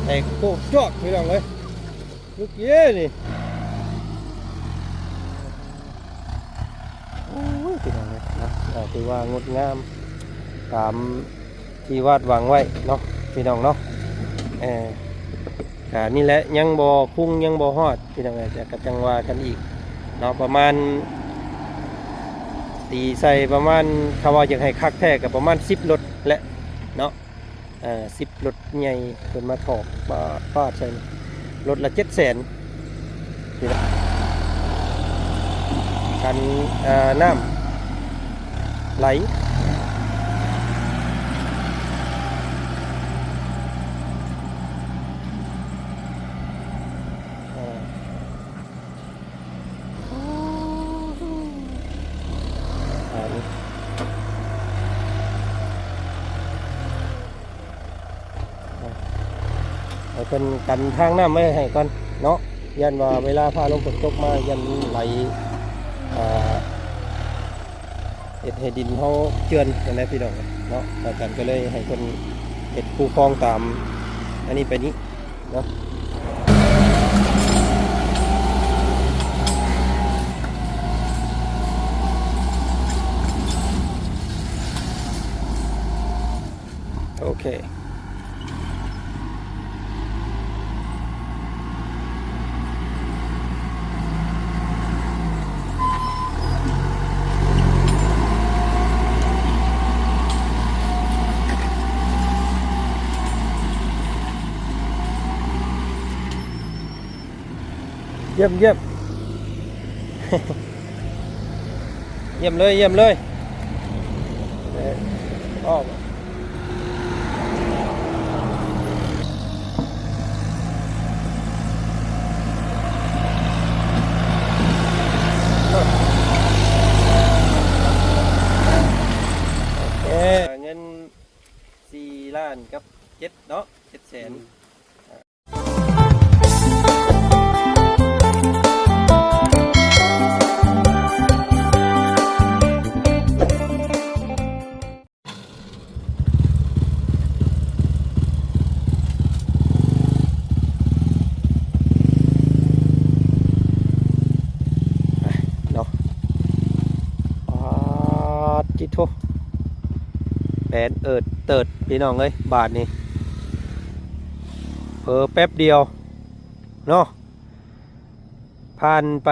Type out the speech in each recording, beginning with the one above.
แต่โคกจอกพี่น้องเลยลูกเย้นี่โอ้ยพี่น้องเลยนะถือว่างดงามตามที่วาดหวังไว้เนาะพี่น้องเนาะนี่แหละยังบ่พุ่งยังบ่ฮอดพี่น้องจะกระจังว่ากันอีกเนาะประมาณตีใส่ประมาณคำว่าอยากให้คักแท้กับประมาณ10 รถและเนาะ10 รถใหญ่เป็นมาถอกปาดใส่รถละ700,000กันน้ำไหลเป็นกันทางน้ำไม่ให้ก่อนเนาะยันว่าเวลาพาลงฝนตกมายันไหลให้ดินเขาเจือนกันแล้วพี่น้องเนาะแต่กันก็เลยให้คนเห็ดคูคลองตามอันนี้ไปนี้เนาะโอเคเยี่ยมเยี่ยม เยี่ยมเลยเยี่ยมเลยอ้อมเงิน4 ล้านกับ7เนาะ700,000จิโตแปนเติดพี่น้องเอ้ยบาทนี่เผลอแป๊บเดียวเนาะผ่านไป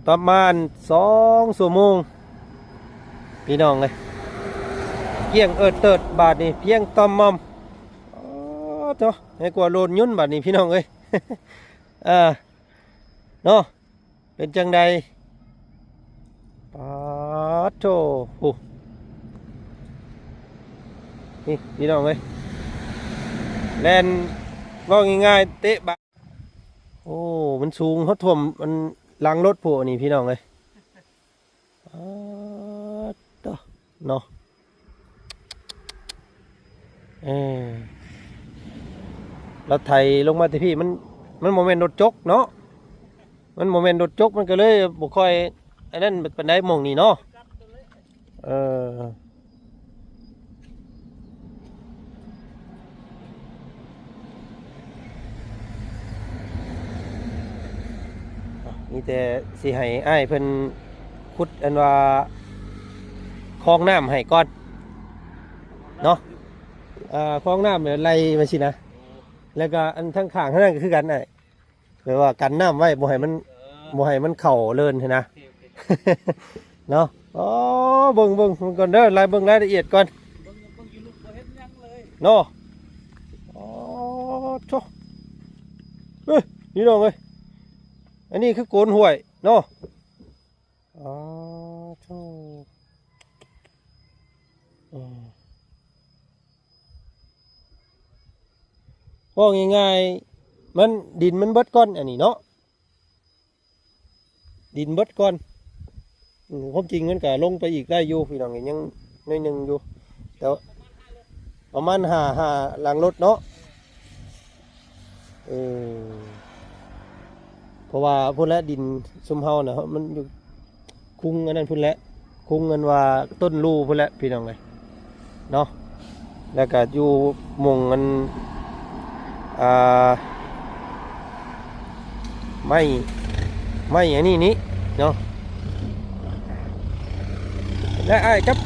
ประมาณ2 ชั่วโมงพี่น้องเลยเพียงเติดบาทนี่เพียงตอมมอมเนาะให้กว่าโลนยุ่นบาทนี่พี่น้องเอ้ย เนาะเป็นจังใดปาโถนี่พี่น้องเลยแลนว่าง่ายๆเตะบะโอ้มันสูงเขาถ่วมมันลังรถพวกนี่พี่น้องเลยต่อเนาะรถไถลงมาที่พี่มันโมเมนต์รถจกเนาะมันโมเมนต์รถจกมันก็เลยบุคอยไอ้นั่นเป็นได้มองนี่เนาะนี่แต่สิให้อ้ายเพิ่นขุดอันว่าคลองน้ำให้ก่อนเนาะคลองน้ำเนี่ยไล่มาสินะแล้วก็อันทั้งข้างทั้งนั้นก็คือกันไอ้แปลว่ากันน้ำไว้บ่ให้มันเข่าเลินนะ เนาะอ๋อเบิ่งก่อนเด้อไล่เบิ่งรายละเอียดก่อนเนาะอ๋อโธ่นี่น้องเอ้ยอันนี้คือโกนห้วยเนาะอ๋อโธ่ว่าง่ายๆมันดินมันเบิดก้อนอันนี้เนาะดินเบิดก้อนความจริงมันก็ลงไปอีกได้อยู่พี่น้องยังน้อยหนึ่งอยู่แต่ประมาณห้าหลังรถเนาะเพราะว่าพุ่นและดินซุมเฮานะมันอยู่คุ้งอันนั้นพุ่นและคุ้งเงินว่าต้นรูพุ่นและพี่น้องเลยเนาะแล้วก็อยู่มงมัน อ่าไม่อันนี้เนาะและอ้ายครับ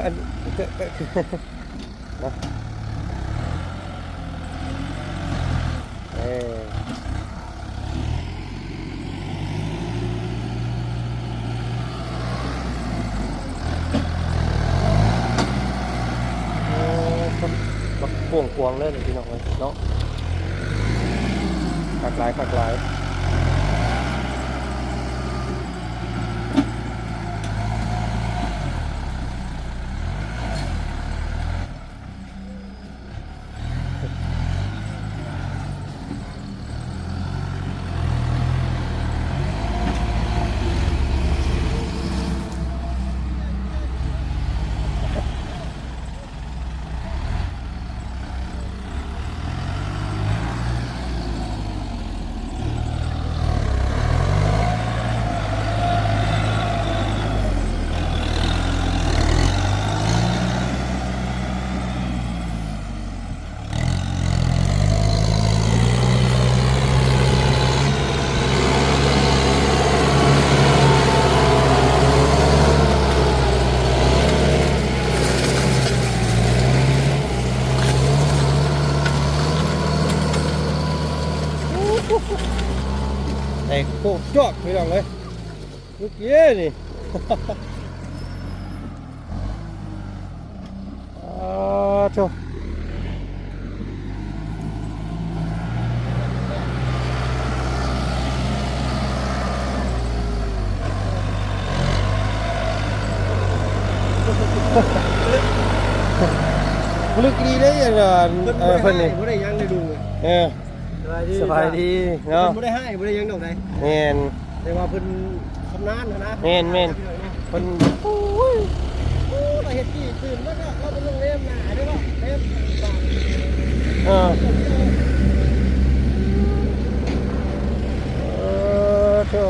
อันเนาะเออบักพวงเลยพี่น้องเนาะคักหลายไอ้โคกจอกพี่น้องเลยเมื่อกี้นี่ โธ่ลึกดีได้ยังไงเพิ่นนี่ บ่ได้ยังได้ดู เออสบายดีเนาะ บ่ได้ให้บ่ได้ยังดอกใด แม่น แต่ว่าเพิ่นชำนาญนะ แม่นเพิ่น โอ้ยเราเฮ็ดที่ตื่นแล้วก็เราไปลงเล่มหน้าได้บ่เล่มปาก เออโธ่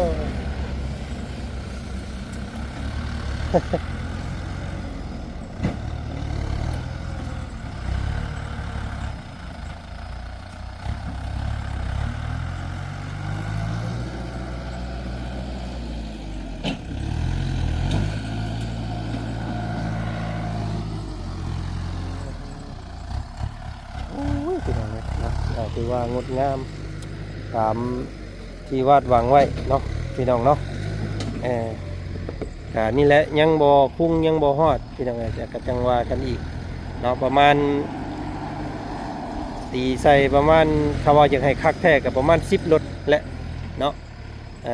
โอ้ยพี่น้องเลยนะถือว่างดงามตามที่วาดหวังไว้เนาะพี่น้องเนาะนี่แหละยังบ่คุ้งยังบ่ฮอดพี่น้องจะกระจังว่ากันอีกเนาะประมาณตีใส่ประมาณคำว่าอยากให้คักแท้กับประมาณ10รถแหละเนาะ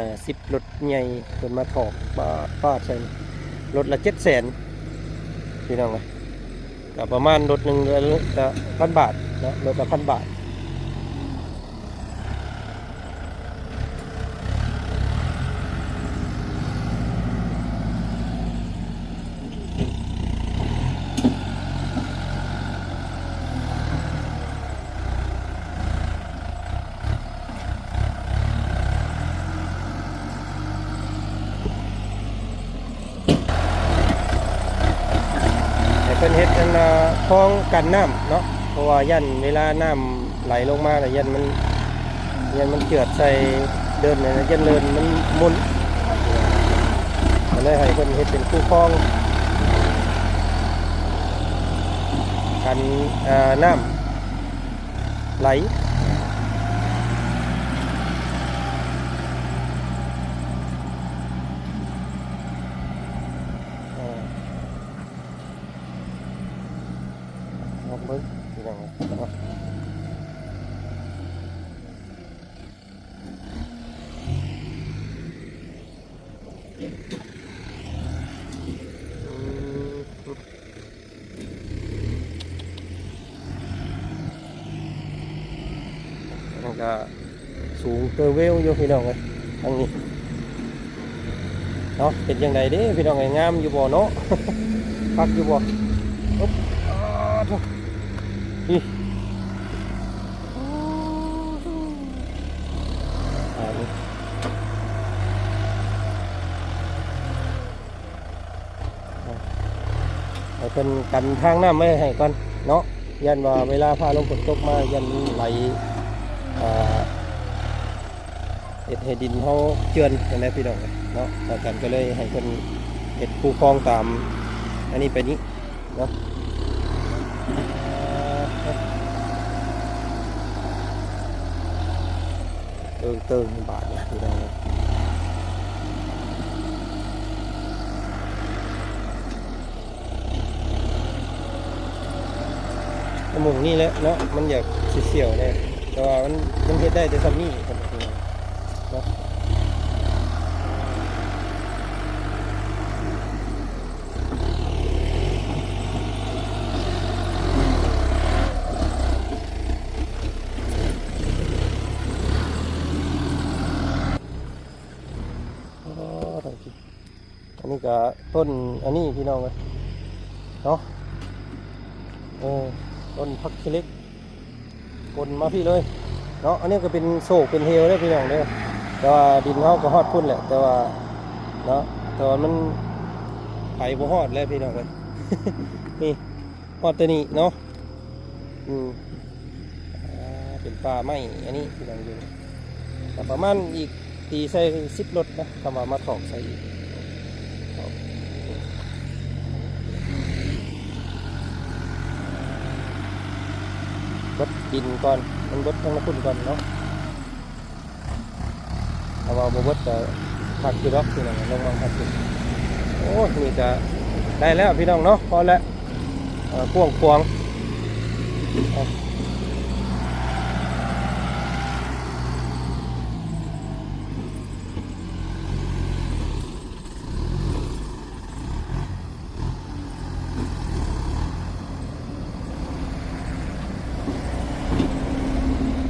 10รถใหญ่เพิ่นมาถอกป้าใส่รถละ700,000พี่น้องเลยก็ประมาณรถหนึ่งละ1,000 บาทนะรถละ1,000 บาทให้เป็นเฮ็ดอันคลองกันน้ำเนาะเพราะว่ายันเวลาน้ำไหลลงมาแล้วยันมันเกิดใส่เดินเนี่ยยันเดินมันมุนก็เลยให้เป็นเฮ็ดเป็นคู่คลองกันน้ำไหลเบิ้งอย่างนี้มันก็สูงเตอร์เวลอยู่พี่น้องเลยทางนี้เนาะเป็นยังไงเด้พี่น้องไงงามอยู่บ่เนาะ พักอยู่บ่อุ๊บทุกนี่นี่ให้เป็นกันทางน้ำไม่ให้ก่อนเนาะยันว่าเวลาพาลงฝนตกมายันไหลเห็ดให้ดินเขาเจือนอย่างนี้พี่น้องเนาะแต่กันก็เลยให้เป็นเห็ดคูคลองตามอันนี้ไปนี้เนาะเติมบาทนะพี่น้องหมุงนี่แหละเนาะมันอยากเสียวๆเนี่ยแต่ว่ามันเฮ็ดได้แต่ซ้ำนี่ครับพี่น้องเนาะอันนี้ก็ต้นอันนี้พี่น้องเลยเนาะต้นพักเล็กคนมาพี่เลยเนาะอันนี้ก็เป็นโศกเป็นเฮลได้พี่น้องเด้อแต่ว่าดินเขาก็ฮอดพุ่นแหละแต่ว่าเนาะแต่ว่ามันไปบ่ฮอดแล้วพี่น้องเลย นี่ฮอดตัวนี้เนาะเป็นป่าไม้อันนี้พี่น้องอยู่แต่ประมาณอีกตีใส่10 รถนะคำว่ามาถอกใส่อีกบดดินก่อนมันบดทั้งน้ำพุ่นก่อนเนาะเอามาบดจะผักคือร็อกพี่น้องลงมาผักคือโอ้นี่จะได้แล้วพี่น้องเนาะพอแล้วกวงควง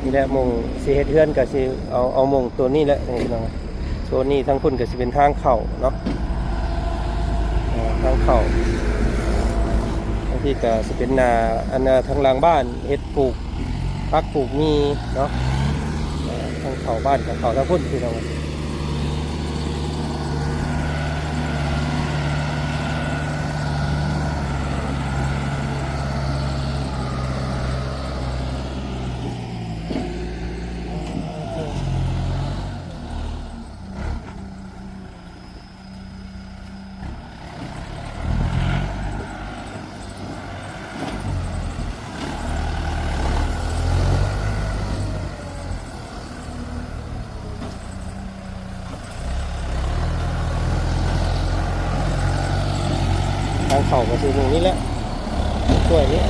นี่แหละมงสีเฮ็ดเฮือนกับสีเอามงตัวนี้แหละพี่น้องโซนนี้ทั้งพุ่นกับสีเป็นทางเข่าเนาะทางเข่าบางทีก็จะเป็นนาอันทางหลังบ้านเฮ็ดปลูกพักปลูกมีเนาะทางเข่าบ้านกับเข่าทางพุ่นพี่น้องทางเข่าก็คือตรงนี้แหละช่วยนี้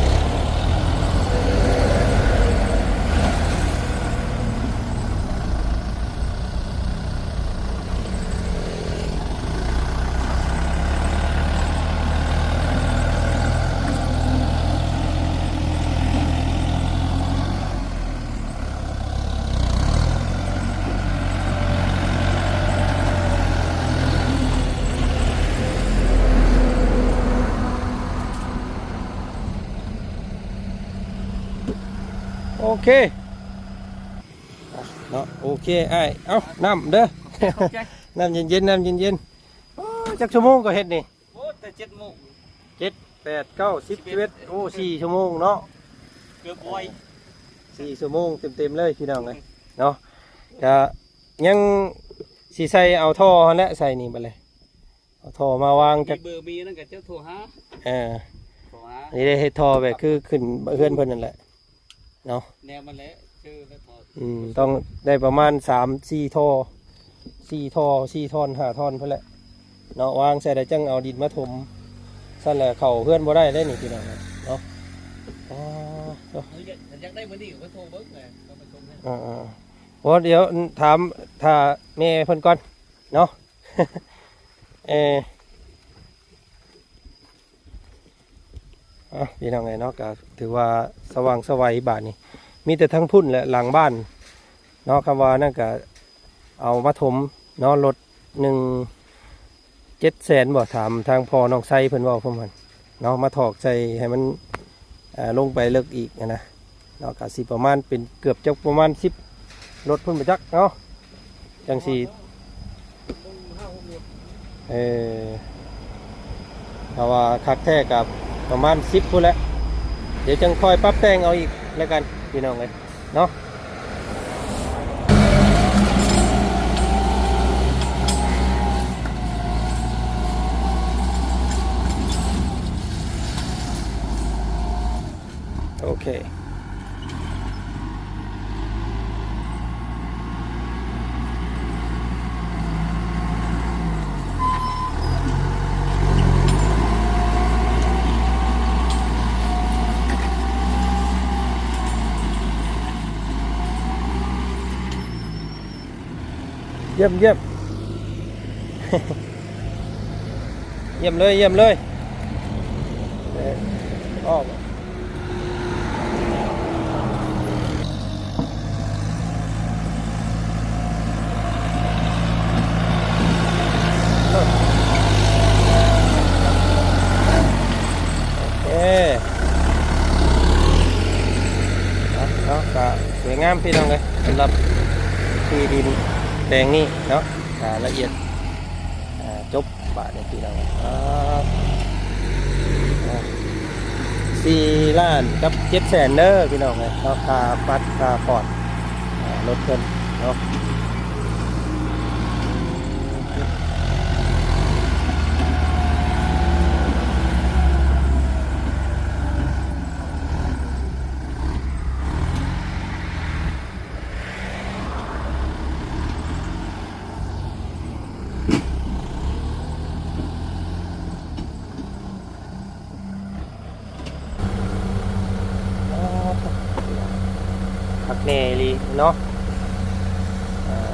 โอเคเนาะโอเคไอ้เอาน้ำเด้อ น้ำเย็นๆน้ำเย็นๆจักชั่วโมงก็เฮ็ดนี่ โอ้แต่7 โมง 7 8 9 10 11โอ้4 ชั่วโมงเนาะ เกือบไว 4 ชั่วโมงเต็มๆเลยพี่น้องเลยเนาะจะยังสีใส่เอาท่อและใส่นี่ไปเลยเอาท่อมาวางจาก เบอร์มีนั่นก็เจ้าโทรหา โทรหา นี่ได้เฮ็ดท่อแบบคือขึ้นเพื่อนเพิ่นนั่นแหละเนาะ แนวมันแหละชื่อแล้วถอด ต้องได้ประมาณ3-4 ท่อ4 ท่อ4 ท่อน5 ท่อนเพิ่นแหละเนาะวางใส่ได้จังเอาดินมาถมสั่นแหละเข้าเพื่อนบ่ได้ได้นี่พี่น้องเนาะอ๋อ อยากได้มื้อนี้ก็โทรเบิ่งแหละก็มาชมให้ โอ้เดี๋ยวถามถ้าแม่เพิ่นก่อนเนาะ พี่น้องไงเนาะก็ถือว่าสว่างสวัยบ้านนี้มีแต่ทั้งพุ่นและหลังบ้านเนาะคำว่านั่นก็เอามาถมเนาะรถ1 700,000บ่ถามทางพ่อน้องไซเพิ่นเว้าพร้อมกัน เนาะมาถอกใส่ให้มันลงไปเลิกอีกนะเนาะก็สิประมาณเป็นเกือบจะประมาณ10รถพุ่นไปจักเนาะจังสีเพราะว่าคักแท้กับประมาณ10พุ่นแหละเดี๋ยวจังค่อยปรับแต่งเอาอีกแล้วกันพี่น้องเลยเนาะโอเคเยี่ยมเยี่ยม เยี่ยมเลยเยี่ยมเลยอ้อมก็สวยงามพี่น้องเลยสำหรับที่ดินแปลงนี้เนาะละเอียดจบบาทในพี่น้อง4 ล้านกับ700,000เด้อพี่น้องเลยเนาะค่าปัดค่าพอร์ตรถเพิ่นเนาะผักเนลีเนาะ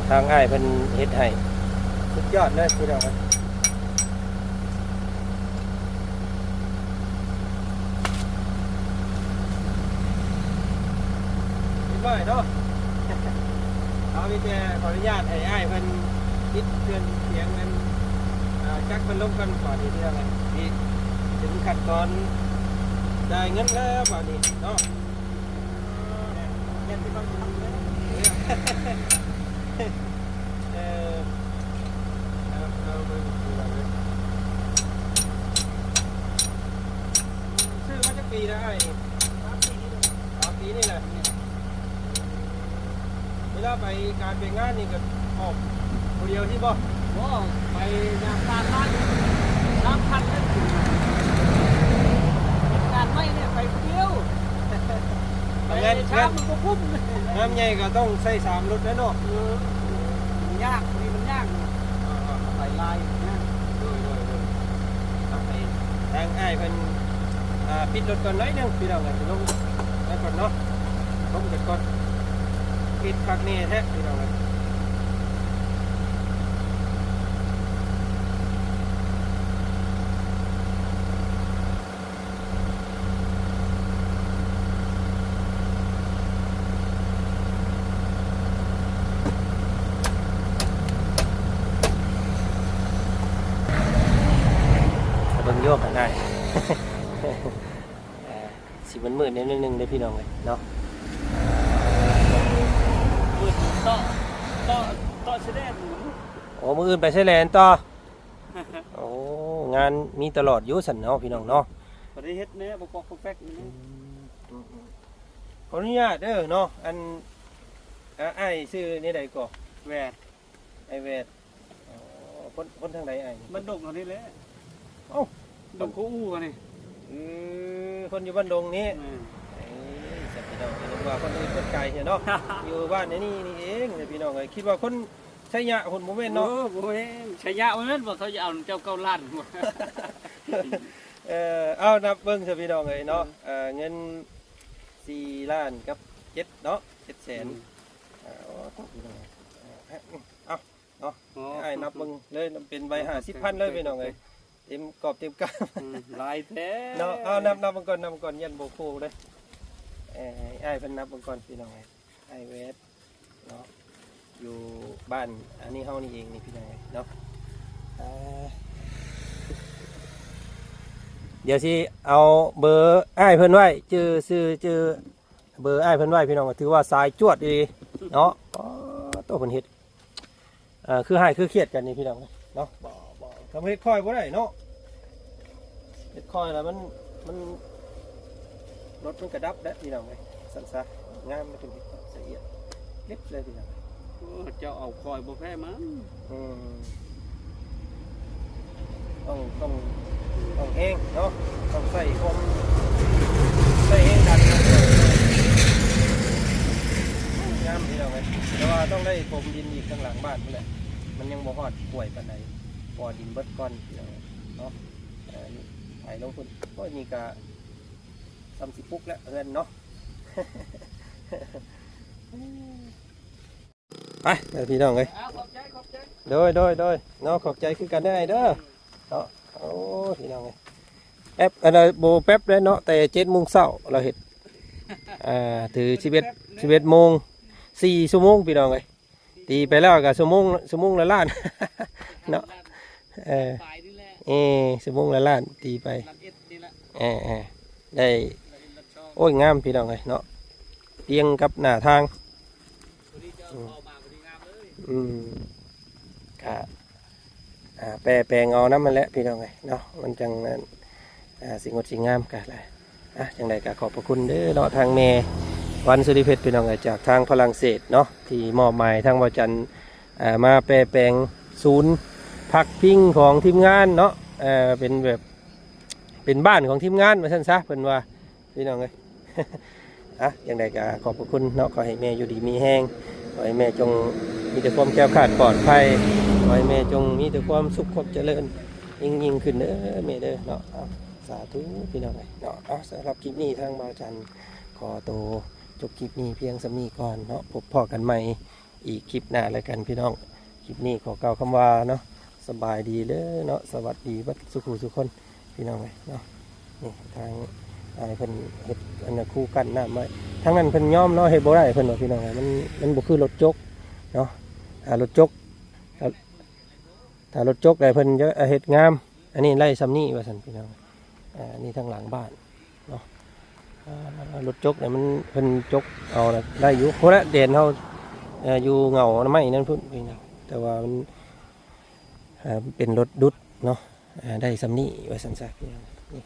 ทางอ้ายเพิ่นเฮ็ดให้สุดยอดเลยพี่น้องครับเรียบร้อยเนาะเอาพี่แกขออนุญาตให้อ้ายเพิ่นติดเครื่องเสียงนั้นจักเพิ่นลงกันก่อนนี่ที่อะไรนี่ถึงขั้นตอนได้เงินแล้วบ่นี้เนาะเงินที่เขาทำเลยซื้อมาจากปีแล้วไอ้3 ปีนี่แหละเวลาไปการไปงานนี่ก็ออกคนเดียวที่บ่ไปงานการร้าน3,000นั่นการไม่เนี่ยไปเที่ยวไปช้ามันก็คุ้มน้ำใหญ่ก็ต้องใส่3 รถแล้วเนาะมันยากนี่มันยากไปลายนะโดยทางอ้ายเพิ่นปิดรถก่อนหน่อยนึงพี่น้องกันลงไปก่อนเนาะลงก่อนปิดคักนี่แท้พี่น้องกันโยกกันได้ สิมันมืดนิดนึงได้พี่น้องเลยเนาะมืดต่อเสด็จโอ้มืออื่นไปใช้แลนต่อโอ้งานมีตลอดอยู่สันเนาะพี่น้องเนาะประเทศเนี่ยปอกแป๊กนี่ขออนุญาตเด้อเนาะอันไอ้ชื่อนี่ใดก่อแวดไอแวดคนทางไหนไอ้บ้านดงตอนนี้แหละเอ้าดงกูอู้กันนี่คนอยู่บ้านดงนี้สัตว์พี่น้องคิดว่าคนอื่นคนไกลเนาะอยู่บ้านนี่เองพี่น้องเลยคิดว่าคนชัยยะคนโมเมนต์เนาะโมเมนต์ชัยยะโมเมนต์บอกเขาจะเอาเจ้าเก้าล้านหมดเอานับเบิ้งพี่น้องเลยเนาะเงิน4 ล้านกับ7เนาะ700,000เอาเนาะไอ้นับเบิ้งเลยเป็นใบ50,000เลยพี่น้องเลยเต็มกรอบเต็มกำลายแท้เนาะเอานับก่อนยันโบโคเลยไอ้เพิ่นนับก่อนพี่น้องไอ้เวสเนาะอยู่บ้านอันนี้เฮานี่เองนี่พี่น้องเนาะ เดี๋ยวสิเอาเบอร์อ้ายเพิ่นไว้ชื่อเบอร์อ้ายเพิ่นไว้พี่น้องก็ถือว่าสายจวดดีเนาะอ๋อตัวเพิ่นเฮ็ดคือให้คือเครียดกันนี่พี่น้องเนาะบ่ทำเฮ็ดค่อยบ่ได้เนาะเฮ็ดค่อยแล้วมันรถมันกระดับแล้วพี่น้องเอ้ยสั่นซะงามมันเป็นเฮ็ดละเอียดเล็บเลยพี่น้อง เจ้าเอาคอยบ่แพ้มั้ง อืมต้องแห้งเนาะต้องใส่ความใส่แห้งดันงามที่เราไงแต่ว่าต้องได้ถมดินอีกข้างหลังบ้านนี่แหละมันยังบ่ฮอดป่วยปานใดพอดินเบิดก้อนเนาะนี่ถ่ายลงทุนก็นี่ก็30ปุ๊กแล้วเอิ้นเนาะ ไปเดี๋ยวพี่น้องเลย ขอบใจ โดยเนาะขอบใจคือกันได้เด้อเนาะโอ้พี่น้องเลยแอปอะไรโบแป๊บเลยเนาะแต่7 โมงเช้าเราเห็ดถือ11 โมง4 ชั่วโมงพี่น้องเลยตีไปแล้วก็ชั่วโมงละล้าน เนาะฝ่ายนี่แหละ ชั่วโมงละล้านตีไป ลัดเอ็ดนี่แหละ ได้ ลัดช่อง โอ้ยงามพี่น้องเลยเนาะเตียงกับหน้าทาง คนนี้จะเอามาคนนี้งามเลย ค่ะแปลงเอาน้ำมันแหละพี่น้องไงเนาะมันจังนั้นสิ่งงดสิ่งงามกันเลยจังใดก็ขอบพระคุณเด้อเนาะทางเมวันสุริเพชรพี่น้องไงจากทางฝรั่งเศสเนาะที่มอบหมายทางบริจันมาแปลงศูนย์พักพิงของทีมงานเนาะเป็นแบบเป็นบ้านของทีมงานมาสั้นซะเพิ่นว่าพี่น้องไง อย่างใดก็ขอบพระคุณเนาะขอให้แม่อยู่ดีมีแห้งขอให้แม่จงมีแต่ความแก้วขาดปลอดภัยขอให้แม่จงมีแต่ความสุขความเจริญยิ่งขึ้นเด้อแม่เด้อเนาะสาธุพี่น้องเนาะสำหรับคลิปนี้ทางบ่าวจันทร์ขอตัวจบคลิปนี้เพียงสำนี้ก่อนเนาะพบพอกันใหม่อีกคลิปหน้าแล้วกันพี่น้องคลิปนี้ขอกล่าวคำว่าเนาะสบายดีเด้อเนาะสวัสดีบัดสุขุสุขคนพี่น้องเนาะนี่ทางเพิ่นเฮ็ดอันน่ะคู่กันน้ำไว้ทั้งนั้นเพิ่นยอมเนาะเฮ็ดบ่ได้เพิ่นว่าพี่น้องมันบ่คือรถจกเนาะรถจกถ้ารถจกได้เพิ่นจะเฮ็ดงามอันนี้ไล่ซ้ำนี่ว่าซั่นพี่น้องนี่ทางหลังบ้านเนาะรถจกเนี่ยมันเพิ่นจกเอาน่ะได้อยู่เพราะละเด่นเฮาอยู่เงาไม้นั่นพุ่นพี่น้องแต่ว่ามันเป็นรถดุดเนาะได้ซ้ำนี่ว่าซั่นซะพี่น้องนี่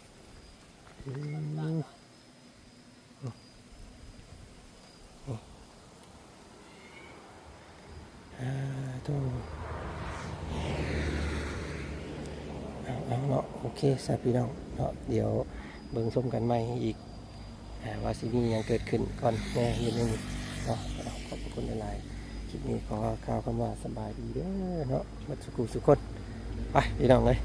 เอาเนาะโอเคสาพี่น้องเนาะเดี๋ยวเบิ่งชมกันใหม่อีกว่าสิมียังเกิดขึ้นก่อนแม่เห็นยังเนาะขอบคุณหลายๆคลิปนี้ขอกล่าวคำว่าสบายดีเด้อเนาะบัดสุขุสุขคนไปพี่น้องเลย